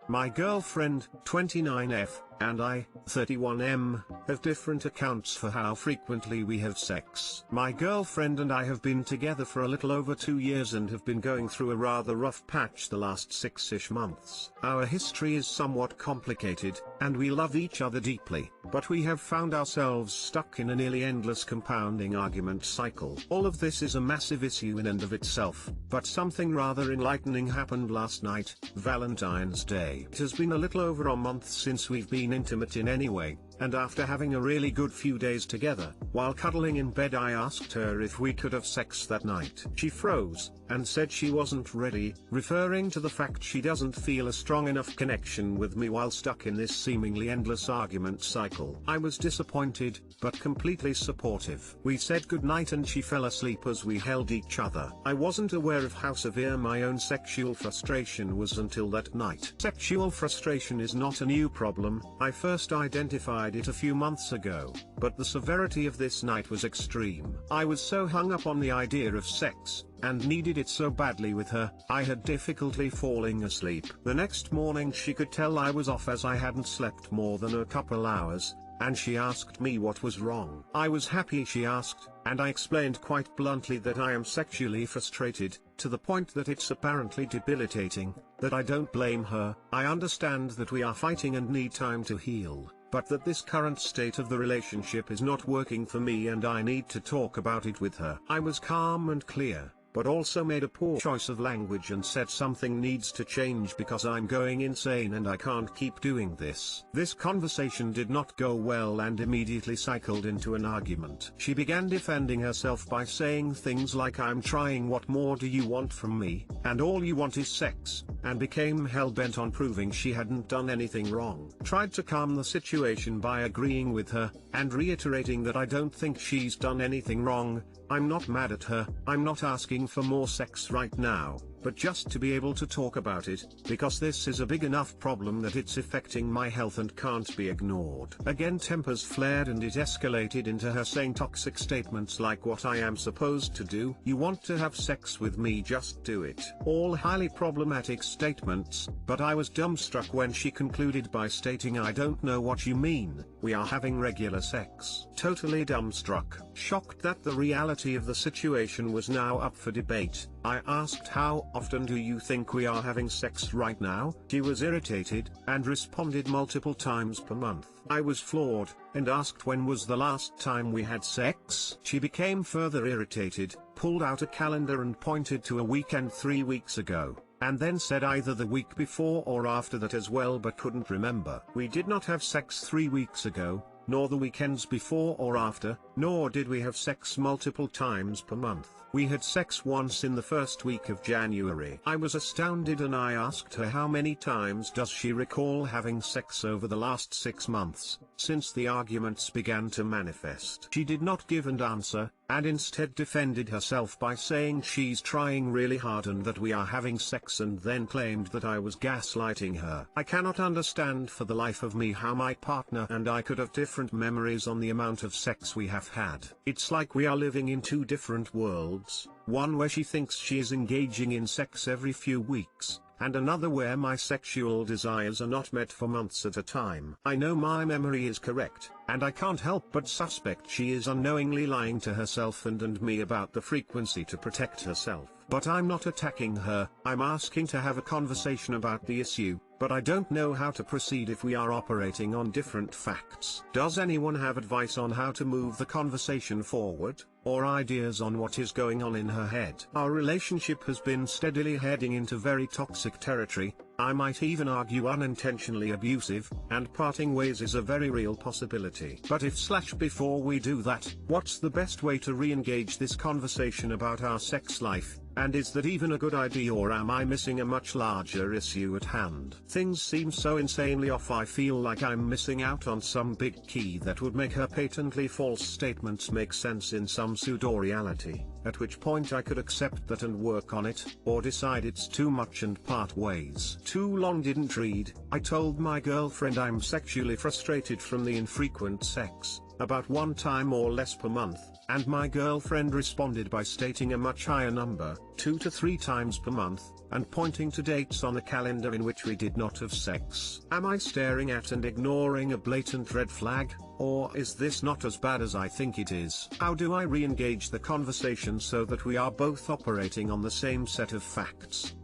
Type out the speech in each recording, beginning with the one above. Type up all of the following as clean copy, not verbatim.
My girlfriend, 29F, and I, 31M, have different accounts for how frequently we have sex. My girlfriend and I have been together for a little over 2 years and have been going through a rather rough patch the last 6-ish months. Our history is somewhat complicated, and we love each other deeply, but we have found ourselves stuck in a nearly endless compounding argument cycle. All of this is a massive issue in and of itself, but something rather enlightening happened last night, Valentine's Day. It has been a little over a month since we've been intimate in any way, and after having a really good few days together, while cuddling in bed I asked her if we could have sex that night. She froze, and said she wasn't ready, referring to the fact she doesn't feel a strong enough connection with me while stuck in this seemingly endless argument cycle. I was disappointed, but completely supportive. We said goodnight and she fell asleep as we held each other. I wasn't aware of how severe my own sexual frustration was until that night. Sexual frustration is not a new problem. I first identified it a few months ago, but the severity of this night was extreme. I was so hung up on the idea of sex, and needed it so badly with her, I had difficulty falling asleep. The next morning she could tell I was off as I hadn't slept more than a couple hours, and she asked me what was wrong. I was happy she asked, and I explained quite bluntly that I am sexually frustrated, to the point that it's apparently debilitating, that I don't blame her. I understand that we are fighting and need time to heal, but that this current state of the relationship is not working for me and I need to talk about it with her. I was calm and clear, but also made a poor choice of language and said something needs to change because I'm going insane and I can't keep doing this. This conversation did not go well and immediately cycled into an argument. She began defending herself by saying things like I'm trying, what more do you want from me, and all you want is sex, and became hell-bent on proving she hadn't done anything wrong. Tried to calm the situation by agreeing with her, and reiterating that I don't think she's done anything wrong. I'm not mad at her, I'm not asking for more sex right now, but just to be able to talk about it, because this is a big enough problem that it's affecting my health and can't be ignored. Again tempers flared and it escalated into her saying toxic statements like what I am supposed to do. You want to have sex with me, just do it. All highly problematic statements, but I was dumbstruck when she concluded by stating I don't know what you mean, we are having regular sex. Totally dumbstruck. Shocked that the reality of the situation was now up for debate, I asked how often do you think we are having sex right now? She was irritated, and responded multiple times per month. I was floored, and asked when was the last time we had sex? She became further irritated, pulled out a calendar and pointed to a weekend 3 weeks ago, and then said either the week before or after that as well but couldn't remember. We did not have sex 3 weeks ago, nor the weekends before or after, nor did we have sex multiple times per month. We had sex once in the first week of January. I was astounded and I asked her how many times does she recall having sex over the last 6 months, since the arguments began to manifest. She did not give an answer, and instead defended herself by saying she's trying really hard and that we are having sex, and then claimed that I was gaslighting her. I cannot understand for the life of me how my partner and I could have different memories on the amount of sex we have had. It's like we are living in 2 different worlds, one where she thinks she is engaging in sex every few weeks, and another where my sexual desires are not met for months at a time. I know my memory is correct, and I can't help but suspect she is unknowingly lying to herself and me about the frequency to protect herself. But I'm not attacking her, I'm asking to have a conversation about the issue, but I don't know how to proceed if we are operating on different facts. Does anyone have advice on how to move the conversation forward, or ideas on what is going on in her head? Our relationship has been steadily heading into very toxic territory, I might even argue unintentionally abusive, and parting ways is a very real possibility. But if / before we do that, what's the best way to re-engage this conversation about our sex life, and is that even a good idea, or am I missing a much larger issue at hand? Things seem so insanely off, I feel like I'm missing out on some big key that would make her patently false statements make sense in some pseudo-reality, at which point I could accept that and work on it, or decide it's too much and part ways. Too long didn't read. I told my girlfriend I'm sexually frustrated from the infrequent sex, about 1 time or less per month, and my girlfriend responded by stating a much higher number, 2 to 3 times per month, and pointing to dates on a calendar in which we did not have sex. Am I staring at and ignoring a blatant red flag, or is this not as bad as I think it is? How do I re-engage the conversation so that we are both operating on the same set of facts?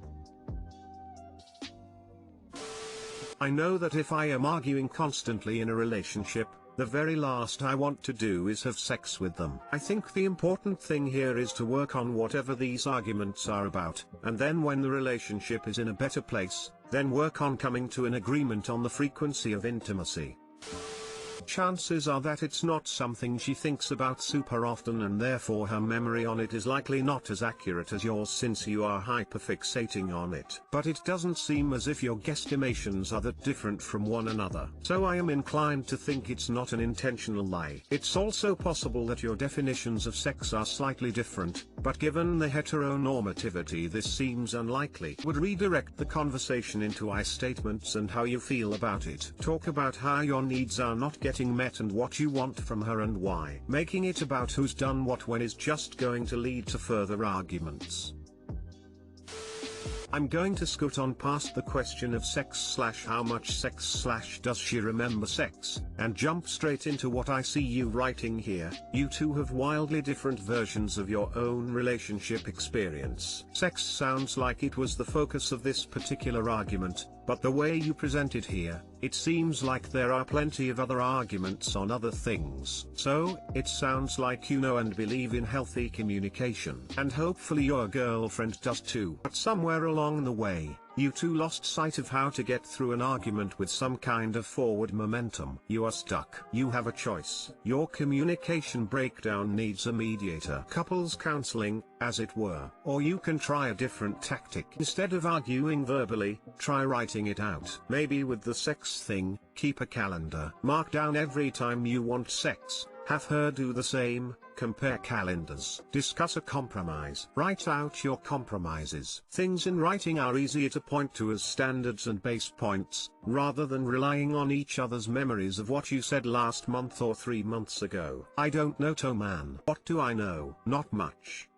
I know that if I am arguing constantly in a relationship, the very last I want to do is have sex with them. I think the important thing here is to work on whatever these arguments are about, and then when the relationship is in a better place, then work on coming to an agreement on the frequency of intimacy. Chances are that it's not something she thinks about super often, and therefore her memory on it is likely not as accurate as yours since you are hyperfixating on it. But it doesn't seem as if your guesstimations are that different from one another. So I am inclined to think it's not an intentional lie. It's also possible that your definitions of sex are slightly different, but given the heteronormativity this seems unlikely. Would redirect the conversation into I statements and how you feel about it. Talk about how your needs are not getting met and what you want from her and why. Making it about who's done what when is just going to lead to further arguments. I'm going to scoot on past the question of sex / how much sex / does she remember sex, and jump straight into what I see you writing here. You two have wildly different versions of your own relationship experience. Sex sounds like it was the focus of this particular argument, but the way you present it here, it seems like there are plenty of other arguments on other things. So, it sounds like you know and believe in healthy communication. And hopefully your girlfriend does too. But somewhere along the way, you two lost sight of how to get through an argument with some kind of forward momentum. You are stuck. You have a choice. Your communication breakdown needs a mediator. Couples counseling, as it were. Or you can try a different tactic. Instead of arguing verbally, try writing it out. Maybe with the sex thing, keep a calendar. Mark down every time you want sex. Have her do the same. Compare calendars. Discuss a compromise. Write out your compromises. Things in writing are easier to point to as standards and base points, rather than relying on each other's memories of what you said last month or 3 months ago. I don't know, Toman. What do I know? Not much.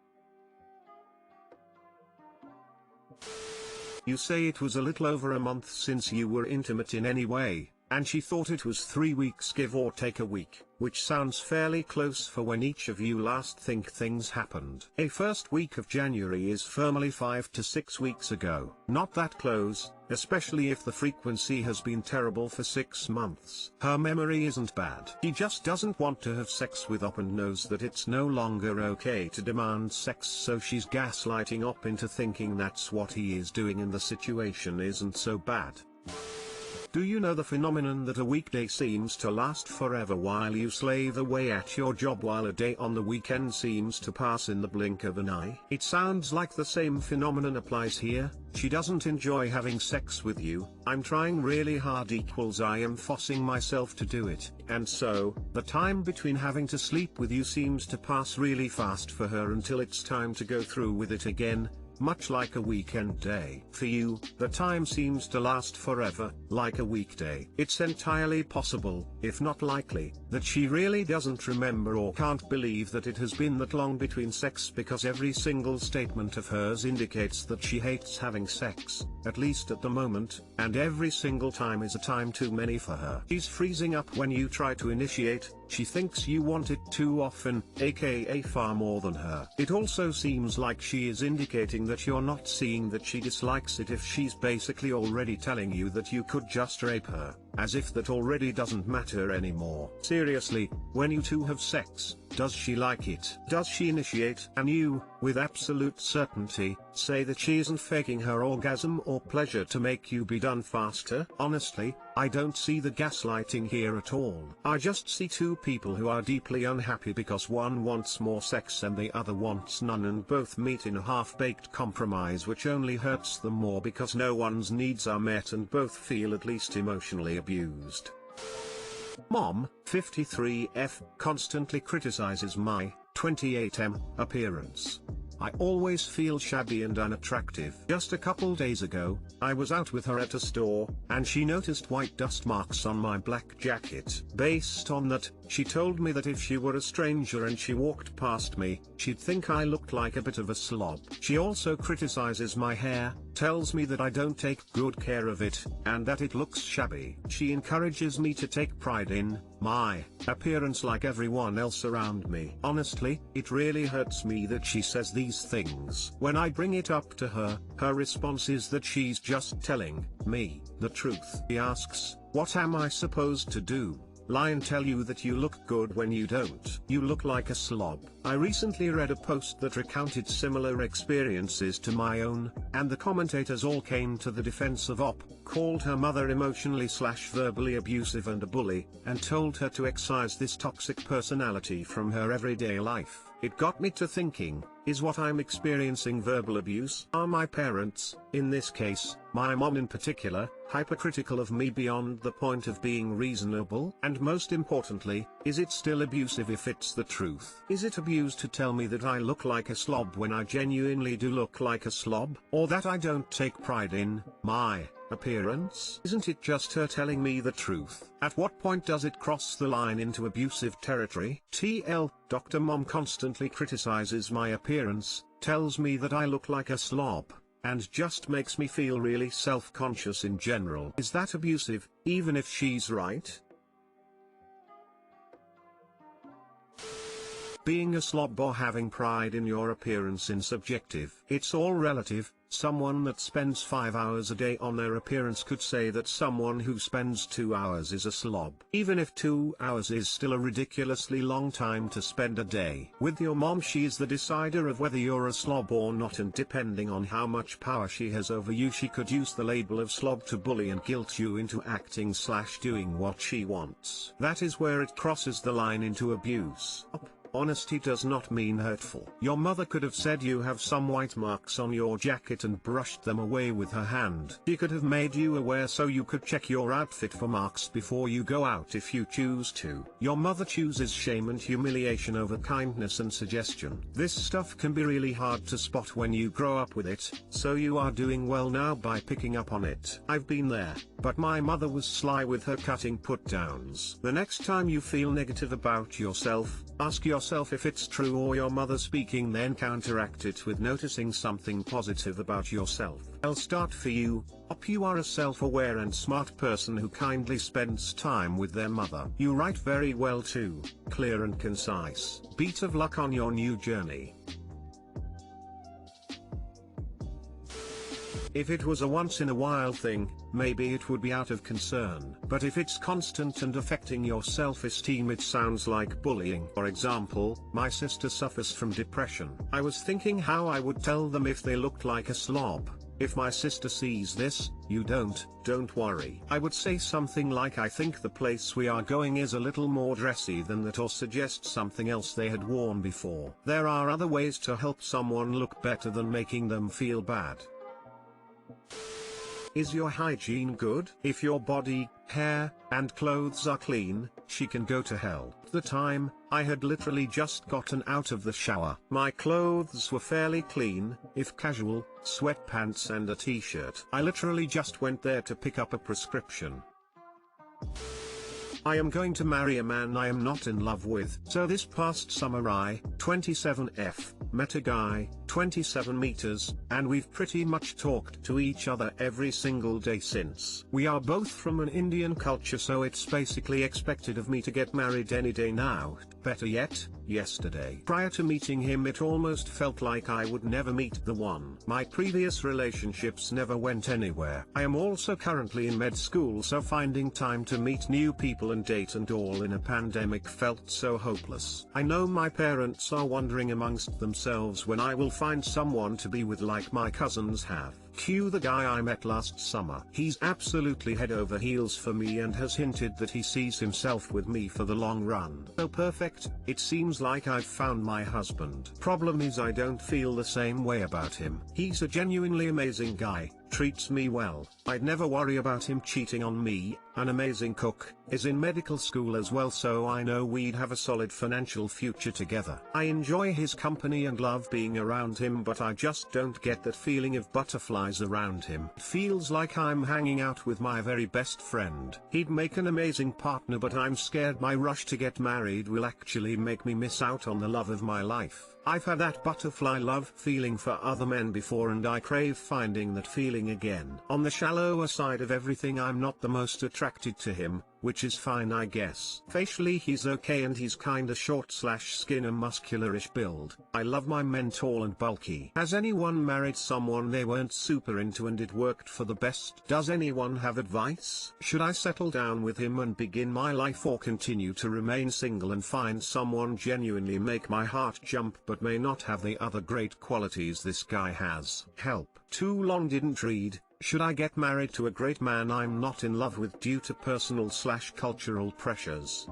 You say it was a little over a month since you were intimate in any way, and she thought it was 3 weeks give or take a week, which sounds fairly close for when each of you last think things happened. A first week of January is firmly 5 to 6 weeks ago. Not that close, especially if the frequency has been terrible for 6 months. Her memory isn't bad. She just doesn't want to have sex with Op and knows that it's no longer okay to demand sex, so she's gaslighting Op into thinking that's what he is doing and the situation isn't so bad. Do you know the phenomenon that a weekday seems to last forever while you slave away at your job, while a day on the weekend seems to pass in the blink of an eye? It sounds like the same phenomenon applies here. She doesn't enjoy having sex with you. I'm trying really hard equals I am forcing myself to do it. And so, the time between having to sleep with you seems to pass really fast for her until it's time to go through with it again. Much like a weekend day. For you, the time seems to last forever, like a weekday. It's entirely possible, if not likely, that she really doesn't remember or can't believe that it has been that long between sex, because every single statement of hers indicates that she hates having sex, at least at the moment, and every single time is a time too many for her. She's freezing up when you try to initiate. She thinks you want it too often, aka far more than her. It also seems like she is indicating that you're not seeing that she dislikes it if she's basically already telling you that you could just rape her, as if that already doesn't matter anymore. Seriously, when you two have sex, does she like it? Does she initiate? And you, with absolute certainty, say that she isn't faking her orgasm or pleasure to make you be done faster? Honestly, I don't see the gaslighting here at all. I just see two people who are deeply unhappy because one wants more sex and the other wants none, and both meet in a half-baked compromise which only hurts them more because no one's needs are met and both feel at least emotionally abused. Mom, 53F, constantly criticizes my 28M appearance. I always feel shabby and unattractive. Just a couple days ago, I was out with her at a store, and she noticed white dust marks on my black jacket. Based on that, She told me that if she were a stranger and she walked past me, she'd think I looked like a bit of a slob. She also criticizes my hair, tells me that I don't take good care of it, and that it looks shabby. She encourages me to take pride in my appearance like everyone else around me. Honestly, it really hurts me that she says these things. When I bring it up to her, her response is that she's just telling me the truth. She asks, "What am I supposed to do? Lie and tell you that you look good when you don't? You look like a slob." I recently read a post that recounted similar experiences to my own, and the commentators all came to the defense of called her mother emotionally/verbally abusive and a bully, and told her to excise this toxic personality from her everyday life. It got me to thinking, is what I'm experiencing verbal abuse? Are my parents, in this case, my mom in particular, hypercritical of me beyond the point of being reasonable? And most importantly, is it still abusive if it's the truth? Is it abuse to tell me that I look like a slob when I genuinely do look like a slob? Or that I don't take pride in my appearance? Isn't it just her telling me the truth? At what point does it cross the line into abusive territory? TL, Dr. Mom constantly criticizes my appearance, tells me that I look like a slob, and just makes me feel really self-conscious in general. Is that abusive, even if she's right? Being a slob or having pride in your appearance is subjective. It's all relative. Someone that spends 5 hours a day on their appearance could say that someone who spends 2 hours is a slob. Even if 2 hours is still a ridiculously long time to spend a day. With your mom, she is the decider of whether you're a slob or not, and depending on how much power she has over you, she could use the label of slob to bully and guilt you into acting/doing what she wants. That is where it crosses the line into abuse. Honesty does not mean hurtful. Your mother could have said you have some white marks on your jacket and brushed them away with her hand. She could have made you aware so you could check your outfit for marks before you go out if you choose to. Your mother chooses shame and humiliation over kindness and suggestion. This stuff can be really hard to spot when you grow up with it, so you are doing well now by picking up on it. I've been there, but my mother was sly with her cutting put-downs. The next time you feel negative about yourself, ask yourself if it's true or your mother speaking, then counteract it with noticing something positive about yourself. I'll start for you. You are a self-aware and smart person who kindly spends time with their mother. You write very well too, clear and concise. Beat of luck on your new journey. If it was a once-in-a-while thing, maybe it would be out of concern. But if it's constant and affecting your self-esteem, it sounds like bullying. For example, my sister suffers from depression. I was thinking how I would tell them if they looked like a slob. If my sister sees this, you don't worry. I would say something like, I think the place we are going is a little more dressy than that, or suggest something else they had worn before. There are other ways to help someone look better than making them feel bad. Is your hygiene good? If your body, hair, and clothes are clean, she can go to hell. At the time, I had literally just gotten out of the shower. My clothes were fairly clean, if casual, sweatpants and a t-shirt. I literally just went there to pick up a prescription. I am going to marry a man I am not in love with. So this past summer I, 27F, met a guy, 27 meters, and we've pretty much talked to each other every single day since. We are both from an Indian culture, so it's basically expected of me to get married any day now. Better yet, yesterday. Prior to meeting him, it almost felt like I would never meet the one. My previous relationships never went anywhere. I am also currently in med school, so finding time to meet new people and date and all in a pandemic felt so hopeless. I know my parents are wondering amongst themselves when I will find someone to be with like my cousins have. Cue the guy I met last summer. He's absolutely head over heels for me and has hinted that he sees himself with me for the long run. So perfect, it seems like I've found my husband. Problem is I don't feel the same way about him. He's a genuinely amazing guy, treats me well. I'd never worry about him cheating on me, an amazing cook, is in medical school as well, so I know we'd have a solid financial future together. I enjoy his company and love being around him, but I just don't get that feeling of butterfly butterflies around him. Feels like I'm hanging out with my very best friend. He'd make an amazing partner, but I'm scared my rush to get married will actually make me miss out on the love of my life. I've had that butterfly love feeling for other men before, and I crave finding that feeling again. On the shallower side of everything, I'm not the most attracted to him, which is fine I guess. Facially he's okay, and he's kinda short/skinner, muscularish build. I love my men tall and bulky. Has anyone married someone they weren't super into and it worked for the best? Does anyone have advice? Should I settle down with him and begin my life, or continue to remain single and find someone genuinely make my heart jump but may not have the other great qualities this guy has? Help. Too long didn't read. Should I get married to a great man I'm not in love with due to personal/cultural pressures?